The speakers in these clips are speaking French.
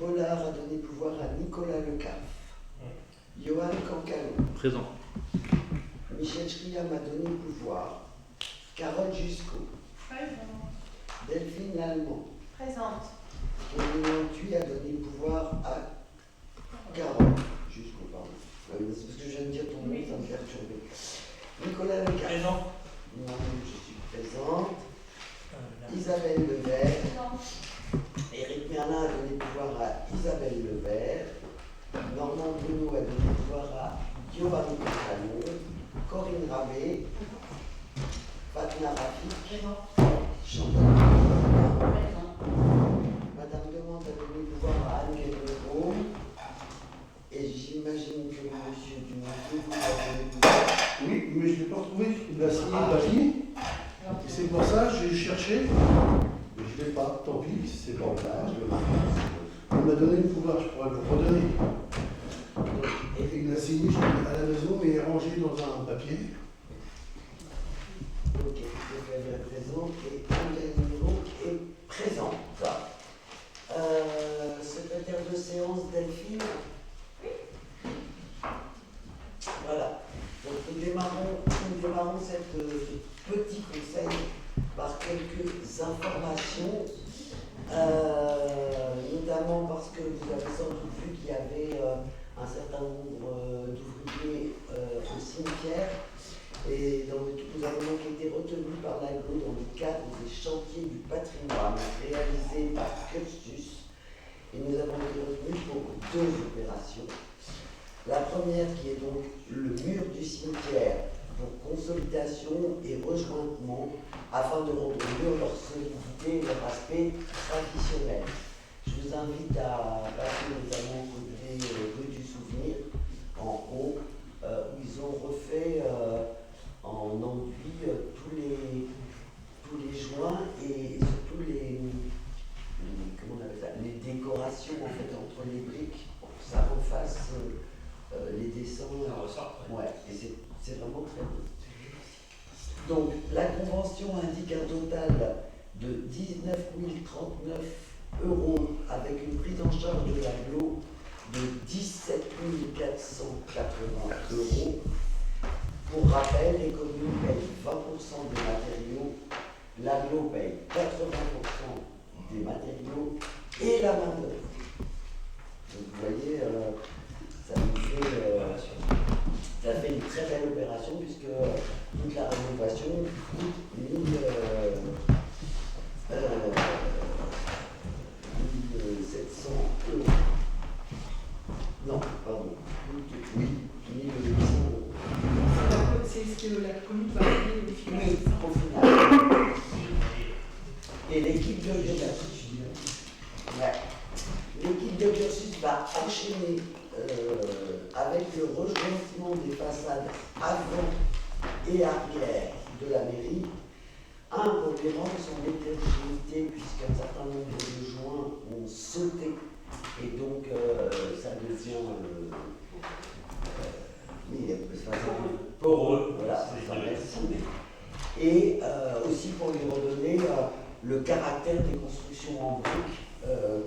Pollard a donné pouvoir à Nicolas Lecaf. Johan Cancalo. Présent. Michel Schriam a donné pouvoir. Carole Jusco. Présent. Delphine Lallemand. Présente. Camille Lantuy a donné pouvoir à Carole Jusco, pardon. C'est parce que je viens de dire ton nom, ça me perturbe. Nicolas Lecaf. Présent. Non, je suis présente. Isabelle Levert. Éric Merlin a donné pouvoir à Isabelle Levert. Normand Bruno a donné pouvoir à Giovanni Cancalo. Corinne Rabé. Fatna Rafik. Chantal. Madame Demande a donné pouvoir à Anne Guénero. Et j'imagine que Monsieur Dumontier vous a donné pouvoir. Oui, mais je ne l'ai pas retrouvé. Il a signé. Et c'est pour ça que j'ai cherché. Mais je ne l'ai pas. Tant pis, c'est pas là. On m'a donné le pouvoir, je pourrais le redonner. Et il l'a signé à la maison, mais rangé dans un papier. Ok, elle est présente et Anne Guénero est présente. Secrétaire de séance Delphine. Voilà. Donc nous démarrons cette petit conseil par quelques informations, notamment parce que vous avez sans doute vu qu'il y avait un certain nombre d'ouvriers au cimetière et nous avons donc été retenus par l'AGLO dans le cadre des chantiers du patrimoine réalisés par Cursus et nous avons été retenus pour deux opérations. La première qui est donc le mur du cimetière pour consolidation et rejointement afin de rendre au mur leur solidité et leur aspect traditionnel. Je vous invite à passer notamment côté rue du Souvenir en haut où ils ont refait en enduit tous les joints et surtout comment on appelle ça, les décorations en fait entre les briques pour que ça refasse les dessins. Ça ressort. Ouais, et c'est vraiment très beau. Donc la convention indique un total de 19 039 € avec une prise en charge de l'AGLO de 17 480 €. Pour rappel, les communes payent 20% des matériaux, l'AGLO paye 80% des matériaux et la main-d'œuvre. Donc vous voyez, ça fait une très belle opération puisque toute la rénovation coûte 1700 €. Non, pardon. Oui, 1800 €. C'est ce que la commune va payer les Oui, finances. au final. Et l'équipe de l'équipe de Cursus va enchaîner avec le rejointement des façades avant et arrière de la mairie, pour lui rendre son hétérogénéité puisqu'un certain nombre de joints ont sauté et donc ça devient poreux, voilà, c'est ça, merci. Et aussi pour lui redonner le caractère des constructions en briques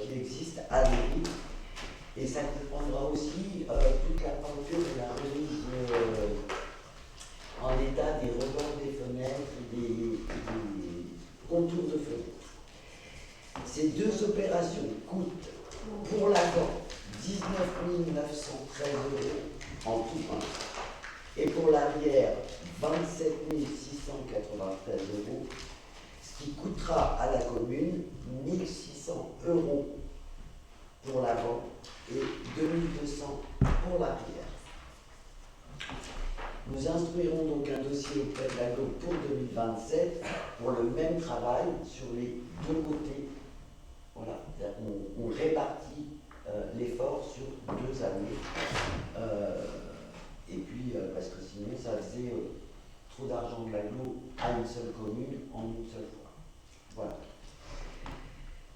qui existent à l'équipe. Et ça comprendra aussi toute la peinture et la remise en état des rebords des fenêtres et des contours de fenêtres. Ces deux opérations coûtent pour l'avant 19 913 € en tout point et pour l'arrière 27 693 €, ce qui coûtera à la commune 1 600 € pour l'avant et 2 200 pour l'arrière. Nous instruirons donc un dossier auprès de l'AGLO pour 2027 pour le même travail sur les deux côtés. Voilà, on répartit l'effort sur 2 années. Et puis, parce que sinon, ça faisait trop d'argent de l'AGLO à une seule commune en une seule fois. Voilà.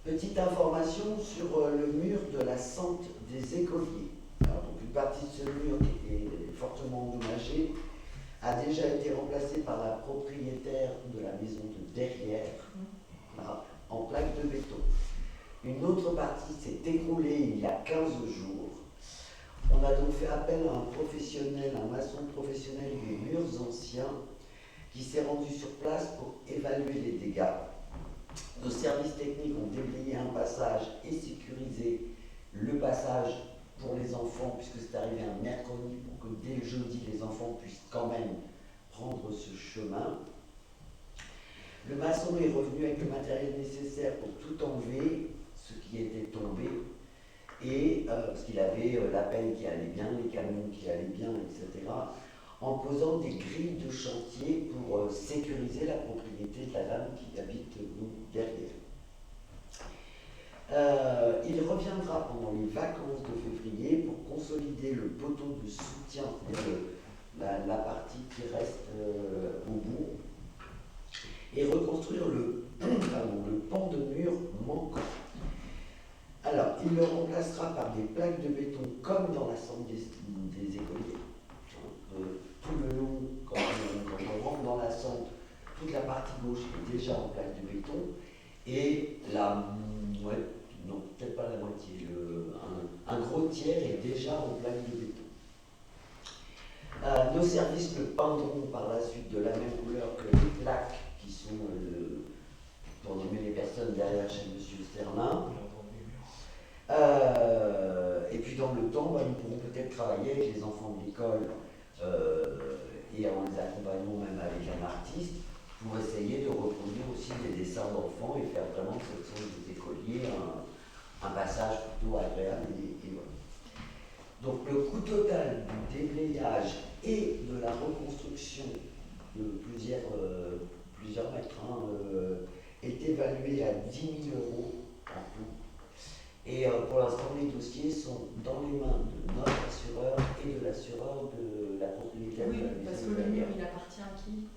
Petite information sur le mur de la Sente des Écoliers. Alors, donc, une partie de ce mur qui était fortement endommagée a déjà été remplacée par la propriétaire de la maison de derrière, là, en plaque de béton. Une autre partie s'est écroulée il y a 15 jours. On a donc fait appel à un professionnel, un maçon professionnel des murs anciens, qui s'est rendu sur place pour évaluer les dégâts. Nos services techniques ont déblayé un passage et sécurisé le passage pour les enfants, puisque c'est arrivé un mercredi, pour que dès le jeudi, les enfants puissent quand même prendre ce chemin. Le maçon est revenu avec le matériel nécessaire pour tout enlever, ce qui était tombé, et parce qu'il avait la pelle qui allait bien, les camions qui allaient bien, etc., en posant des grilles de chantier pour sécuriser la propriété de la dame qui habite nous derrière. Il reviendra pendant les vacances de février pour consolider le poteau de soutien, la partie qui reste au bout, et reconstruire le pan de mur manquant. Alors, il le remplacera par des plaques de béton comme dans l'ensemble des écoliers. Tout le long, quand on rentre dans la cendre, toute la partie gauche est déjà en plaque de béton, et non, peut-être pas la moitié, un gros tiers est déjà en plaque de béton. Nos services le peindront par la suite de la même couleur que les plaques qui sont pour nommer les personnes derrière chez M. Sterlin. Et puis dans le temps, nous pourrons peut-être travailler avec les enfants de l'école et en les accompagnant même avec un artiste pour essayer de reproduire aussi des dessins d'enfants et faire vraiment de cette sorte des écoliers un passage plutôt agréable. Et voilà. Donc le coût total du déblayage et de la reconstruction de plusieurs mètres est évalué à 10 000 € en tout. Et pour l'instant, les dossiers sont dans les mains de notre assureur et de l'assureur de la propriétaire de la maison. Oui, parce que le mur, il appartient à qui?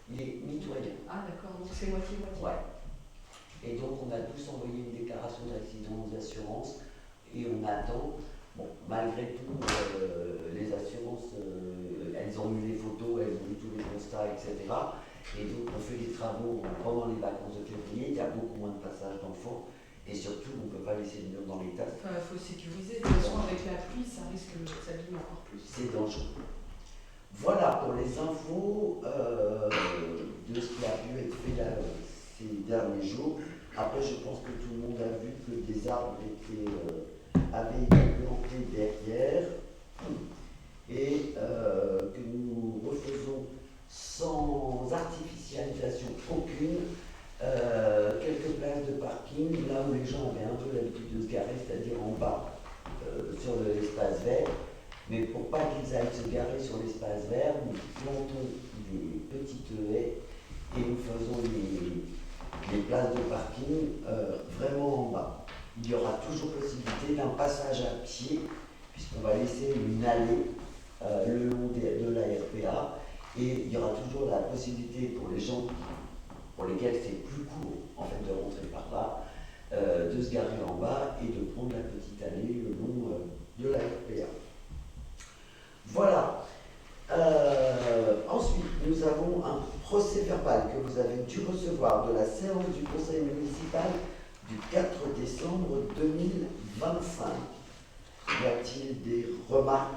Il est mitoyen. Ah d'accord, donc c'est moitié-moitié. Ouais. Et donc on a tous envoyé une déclaration d'accident aux assurances et on attend. Bon, malgré tout, les assurances, elles ont eu les photos, elles ont eu tous les constats, etc. Et donc on fait les travaux pendant les vacances de février, il y a beaucoup moins de passages d'enfants. Et surtout, on ne peut pas laisser le mur dans l'état. Enfin, il faut sécuriser. De toute façon, avec la pluie, ça risque de s'abîmer encore plus. C'est dangereux. Voilà pour les infos de ce qui a pu être fait là, ces derniers jours. Après, je pense que tout le monde a vu que des arbres avaient été plantés derrière et que nous refaisons sans artificialisation aucune. Quelques places de parking, là où les gens avaient un peu l'habitude de se garer, c'est-à-dire en bas, sur l'espace vert. Mais pour pas qu'ils aillent se garer sur l'espace vert, nous plantons des petites haies et nous faisons les places de parking vraiment en bas. Il y aura toujours possibilité d'un passage à pied, puisqu'on va laisser une allée le long de la RPA, et il y aura toujours la possibilité pour les gens pour lesquels c'est plus court en fait de rentrer par là, de se garer en bas et de prendre la petite allée le long de la RPA. Voilà. Ensuite, nous avons un procès verbal que vous avez dû recevoir de la séance du conseil municipal du 4 décembre 2025. Y a-t-il des remarques,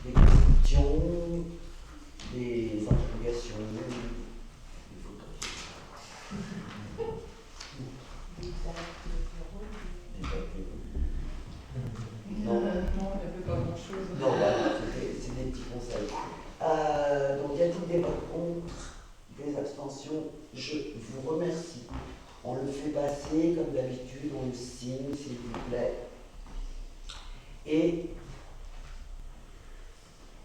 des questions, des interrogations? Non, il n'y avait pas grand-chose. Non, c'est des petits conseils. Donc, y a-t-il des votes contre, des abstentions? Je vous remercie. On le fait passer, comme d'habitude, on le signe, s'il vous plaît. Et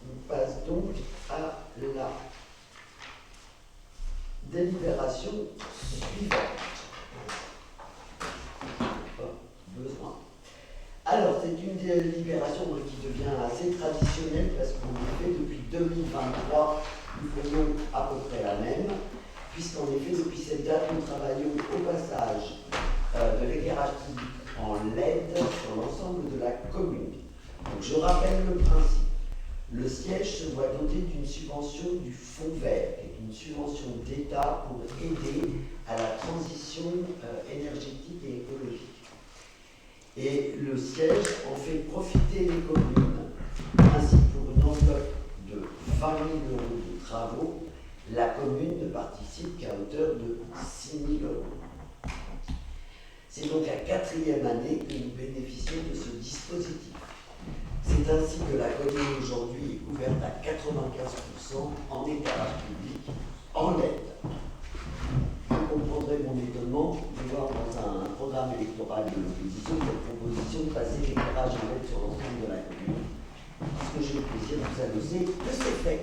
on passe donc à la délibération suivante. Besoin. Alors, c'est une délibération qui devient assez traditionnelle parce qu'on le fait depuis 2023, nous faisons à peu près la même, puisqu'en effet, depuis cette date, nous travaillons au passage de l'éclairage public en LED sur l'ensemble de la commune. Donc, je rappelle le principe. Le siège se voit doté d'une subvention du Fonds vert, qui est une subvention d'État pour aider à la transition énergétique et écologique. Et le siège en fait profiter les communes. Ainsi, pour une enveloppe de 20 000 euros de travaux, la commune ne participe qu'à hauteur de 6 000 euros. C'est donc la 4e année que nous bénéficions de ce dispositif. C'est ainsi que la commune aujourd'hui est couverte à 95% en éclairage public, en LED. Vous comprendrez mon étonnement de voir dans un programme électoral de l'opposition cette proposition de passer l'éclairage en LED sur l'ensemble de la commune. Parce que j'ai le plaisir de vous annoncer que c'est fait.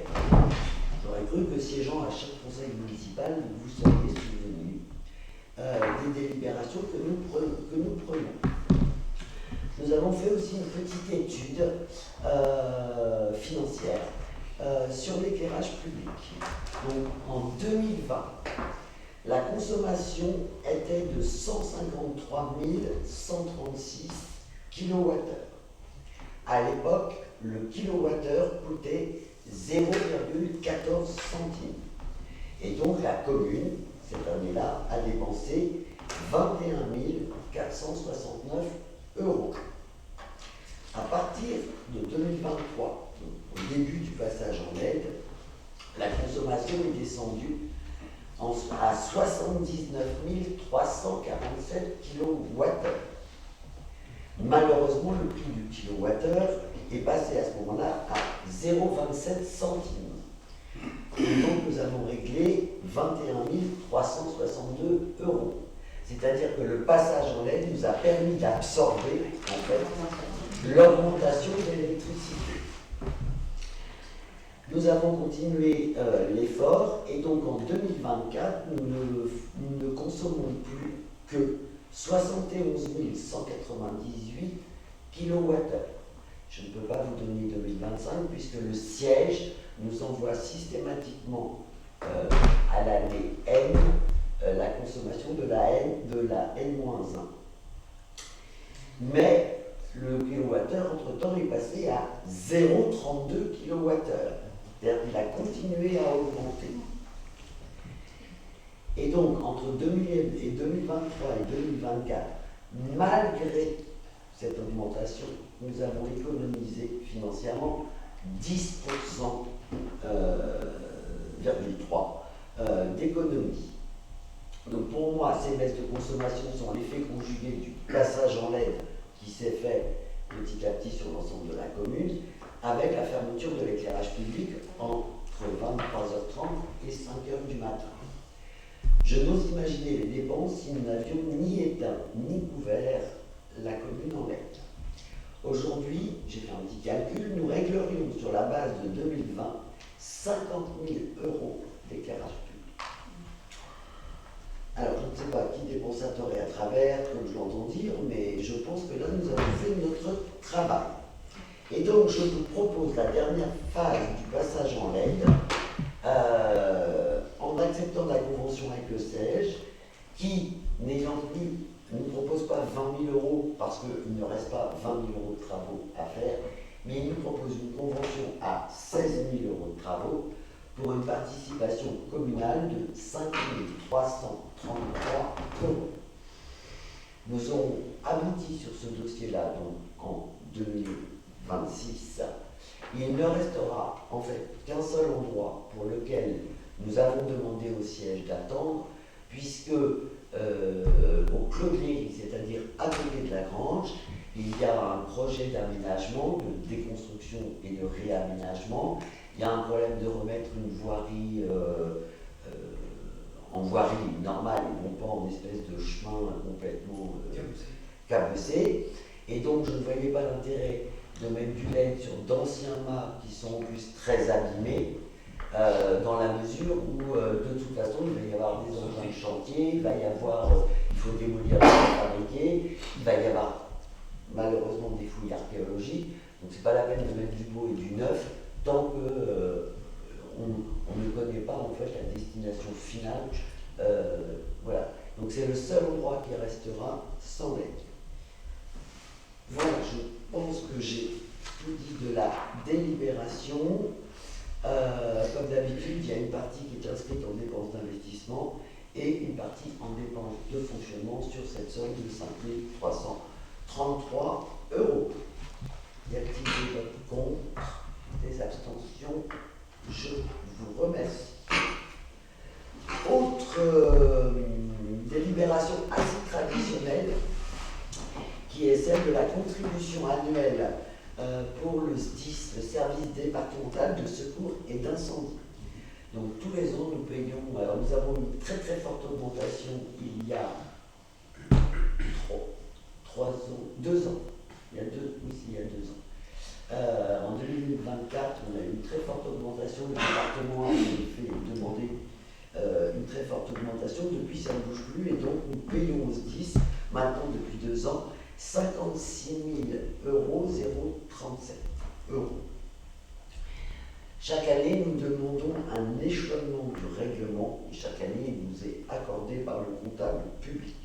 J'aurais cru que siégeant à chaque conseil municipal, vous seriez souvenu des délibérations que nous prenons. Nous avons fait aussi une petite étude financière sur l'éclairage public. Donc en 2020, la consommation était de 153 136 kWh. À l'époque, le kilowattheure coûtait 0,14 centimes. Et donc la commune, cette année-là, a dépensé 21 469 euros. À partir de 2023, au début du passage en LED, la consommation est descendue à 79 347 kWh. Malheureusement, le prix du kilowattheure est passé à ce moment-là à 0,27 centimes. Et donc nous avons réglé 21 362 euros. C'est-à-dire que le passage en LED nous a permis d'absorber en fait l'augmentation de l'électricité. Nous avons continué l'effort et donc en 2024, nous ne consommons plus que 71 198 kWh. Je ne peux pas vous donner 2025 puisque le siège nous envoie systématiquement à l'année N la consommation de la N-1. Mais le kilowattheure, entre-temps, est passé à 0,32 kWh. C'est-à-dire qu'il a continué à augmenter. Et donc, entre 2023 et 2024, malgré cette augmentation, nous avons économisé financièrement 10,3% d'économie. Donc pour moi, ces baisses de consommation sont l'effet conjugué du passage en LED qui s'est fait petit à petit sur l'ensemble de la commune, avec la fermeture de l'éclairage public entre 23h30 et 5h du matin. Je n'ose imaginer les dépenses si nous n'avions ni éteint ni couvert la commune en LED. Aujourd'hui, j'ai fait un petit calcul, nous réglerions sur la base de 2020 50 000 euros d'éclairage public. Alors, je ne sais pas qui dépensateur à travers, comme je l'entends dire, mais je pense que là, nous avons fait notre travail. Et donc, je vous propose la dernière phase du passage en LED, en acceptant la convention avec le siège, qui, n'ayant plus, ne nous propose pas 20 000 euros, parce qu'il ne reste pas 20 000 euros de travaux à faire, mais il nous propose une convention à 16 000 euros de travaux, pour une participation communale de 5 333 euros. Nous avons abouti sur ce dossier-là donc en 2026. Il ne restera en fait qu'un seul endroit pour lequel nous avons demandé au siège d'attendre, puisque au Clos de Léry, c'est-à-dire à côté de la Grange, il y a un projet d'aménagement, de déconstruction et de réaménagement. Il y a un problème de remettre une voirie en voirie normale et non pas en espèce de chemin complètement cabossé. Et donc je ne voyais pas l'intérêt de mettre du LED sur d'anciens mâts qui sont en plus très abîmés, dans la mesure où de toute façon il va y avoir des engins de chantier, il faut démolir les fabriqués, il va y avoir malheureusement des fouilles archéologiques, donc c'est pas la peine de mettre du beau et du neuf tant que on ne connaît pas en fait la destination finale. Voilà. Donc c'est le seul endroit qui restera sans LED. Voilà, je pense que j'ai tout dit de la délibération. Comme d'habitude, il y a une partie qui est inscrite en dépenses d'investissement et une partie en dépenses de fonctionnement sur cette somme de 5 333 33 €. Y a-t-il des votes contre, des abstentions? Je vous remercie. Autre délibération assez traditionnelle, qui est celle de la contribution annuelle pour le SDIS, le service départemental de secours et d'incendie. Donc tous les ans, nous payons, alors nous avons une très très forte augmentation il y a 2 ans. Il y a 2 ans. En 2024, on a eu une très forte augmentation. Le département a fait demander une très forte augmentation. Depuis, ça ne bouge plus et donc nous payons au SDIS, maintenant depuis 2 ans, 56 037 €. Chaque année, nous demandons un échelonnement du règlement et chaque année, il nous est accordé par le comptable public.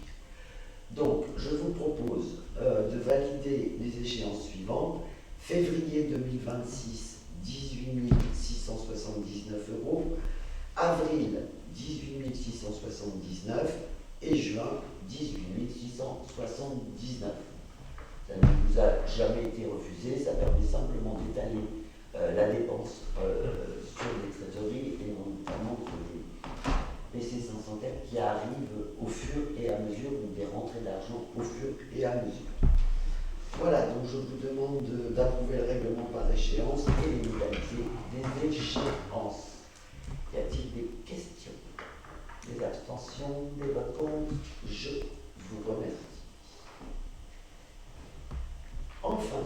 Donc, je vous propose de valider les échéances suivantes. Février 2026, 18 679 €. Avril, 18 679 et juin, 18 679. Ça ne vous a jamais été refusé, ça permet simplement d'étaler la dépense sur les trésoreries et notamment sur les PC500 qui arrivent au fur et à mesure, ou des rentrées d'argent au fur et à mesure. Voilà, donc je vous demande d'approuver le règlement par échéance et les modalités des échéances. Y a-t-il des questions? Des abstentions? Des votes contre? Je vous remercie. Enfin,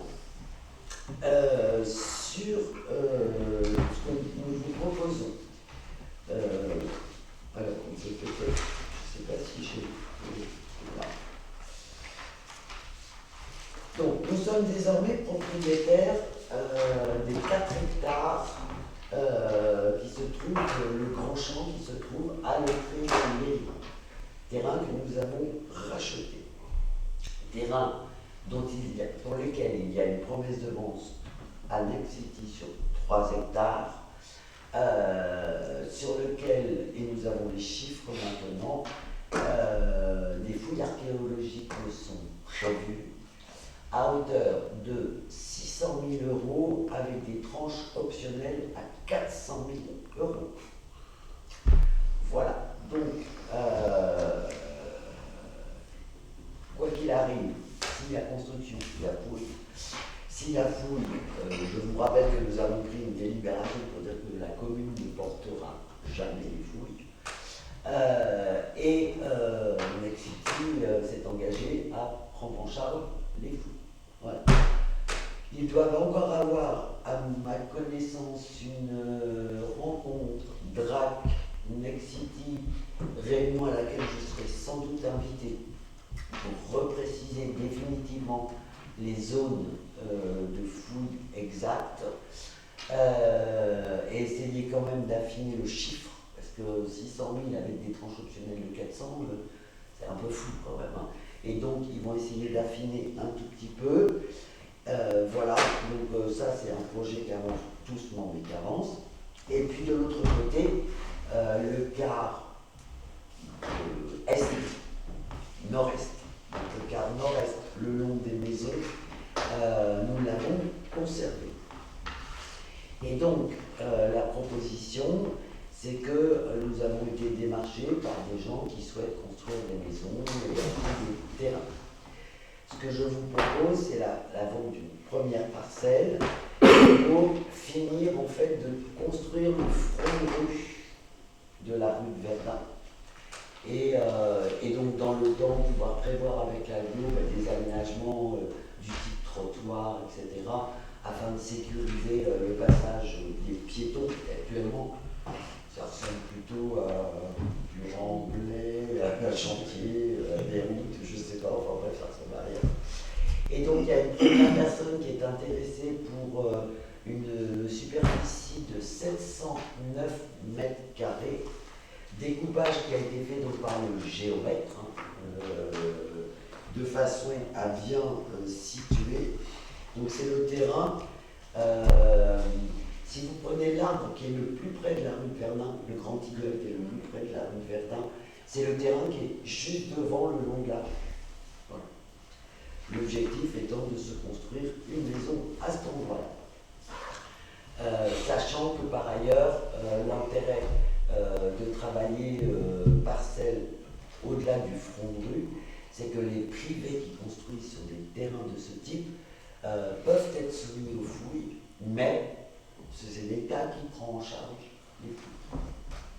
sur ce que nous vous proposons, alors on peut peut-être, je ne sais pas si j'ai... Là. Donc, nous sommes désormais propriétaires des 4 hectares qui se trouvent, le grand champ qui se trouve à l'entrée de la mairie. Terrain que nous avons racheté. Terrain pour lesquels il y a une promesse de vente à Nexity sur 3 hectares, sur lequel, et nous avons les chiffres maintenant, des fouilles archéologiques sont prévues à hauteur de 600 000 € avec des tranches optionnelles à 400 000 €. Voilà, donc, quoi qu'il arrive, si la construction, si la fouille, je vous rappelle que nous avons pris une délibération pour dire que la commune ne portera jamais les fouilles, et Nexity s'est engagé à prendre en charge les fouilles. Voilà. Ils doivent encore avoir, à ma connaissance, une rencontre DRAC, Nexity, réunion à laquelle je serai sans doute invité pour repréciser définitivement les zones de fouilles exactes et essayer quand même d'affiner le chiffre, parce que 600 000 avec des tranches optionnelles de 400, c'est un peu fou quand même. Hein. Et donc ils vont essayer d'affiner un tout petit peu. Voilà, donc ça c'est un projet qui avance doucement mais qui avance. Et puis de l'autre côté, le quart est, nord-est, donc le quart nord-est le long des maisons, nous l'avons conservé. Et donc la proposition, c'est que nous avons été démarchés par des gens qui souhaitent construire des maisons et des terrains. Ce que je vous propose, c'est la vente d'une première parcelle pour finir en fait de construire le front de rue de la rue de Verdun. Et donc dans le temps, pouvoir prévoir avec l'aglo des aménagements du type trottoir, etc., afin de sécuriser le passage des piétons. Actuellement, ça ressemble plutôt à du remblai, à un chantier, à des routes, je ne sais pas, enfin bref, ça ressemble à rien. Et donc il y a une première personne qui est intéressée pour une superficie de 709 mètres carrés, découpage qui a été fait donc par le géomètre, de façon à bien situer. Donc c'est le terrain. Si vous prenez l'arbre qui est le plus près de la rue de Verdun, le grand immeuble qui est le plus près de la rue de Verdun, c'est le terrain qui est juste devant le long de la rue. Voilà. L'objectif étant de se construire une maison à cet endroit-là. Sachant que par ailleurs, l'intérêt de travailler parcelle au-delà du front de rue, c'est que les privés qui construisent sur des terrains de ce type peuvent être soumis aux fouilles, mais c'est l'État qui prend en charge les fouilles.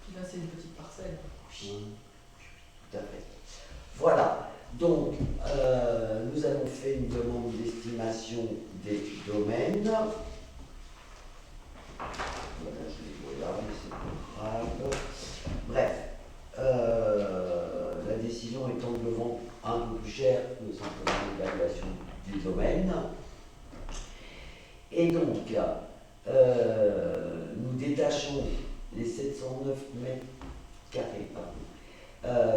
Puis là, c'est une petite parcelle. Oui, tout à fait. Voilà, donc nous avons fait une demande d'estimation des domaines. Voilà, je les vois là, mais c'est pas grave. Bref, la décision est en devant un peu plus cher que simplement l'évaluation du domaine. Et donc, nous détachons les 709 mètres carrés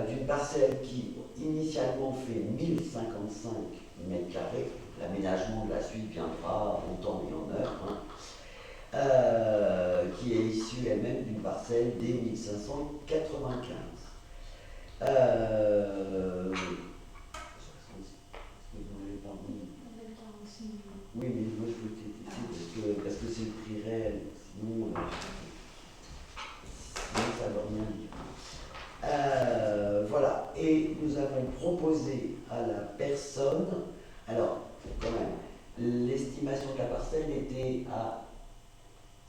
d'une parcelle qui initialement fait 1055 mètres carrés. L'aménagement de la suite viendra en temps et en heure. Qui est issue elle-même d'une parcelle dès 1595. Oui, mais moi je veux tester parce que c'est le prix réel, sinon ça ne veut rien dire. Voilà, et nous avons proposé à la personne, alors quand même, l'estimation de la parcelle était à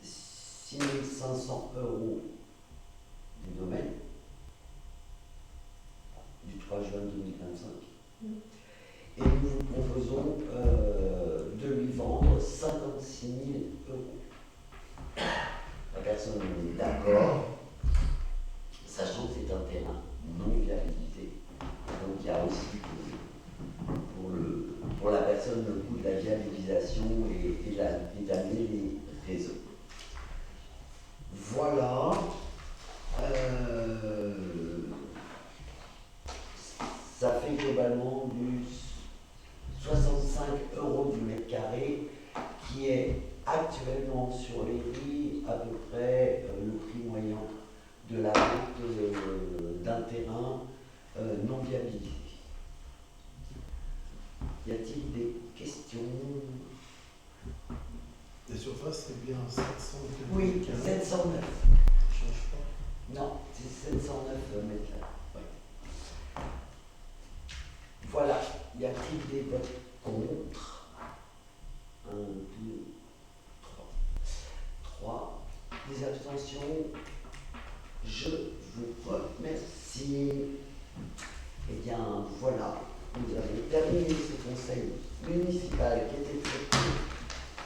6 500 € du domaine, du 3 juin 2025. Et nous vous proposons de lui vendre 56 000 €. La personne est d'accord, sachant que c'est un terrain non viabilisé. Donc il y a aussi pour la personne le coût de la viabilisation et d'amener les réseaux. Voilà. Ça fait globalement du 65 € du mètre carré, qui est actuellement sur les prix à peu près le prix moyen de la vente d'un terrain non viabilisé. Y a-t-il des questions? La surface, c'est bien 700 Oui, mètres carrés. 709. Ça ne change pas. Non, c'est 709 mètres carrés. Ouais. Voilà, y a-t-il des votes contre? 1, 2, 3. Des abstentions? Je vous remercie. Eh bien, voilà, nous avons terminé ce conseil municipal qui était très court,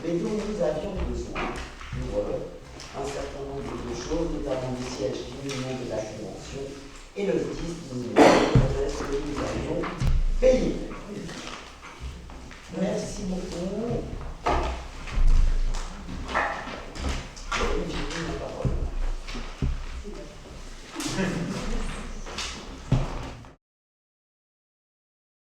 mais dont nous avions besoin pour un certain nombre de choses, notamment le siège minimum de la convention et le 10 minimum que nous avions payé.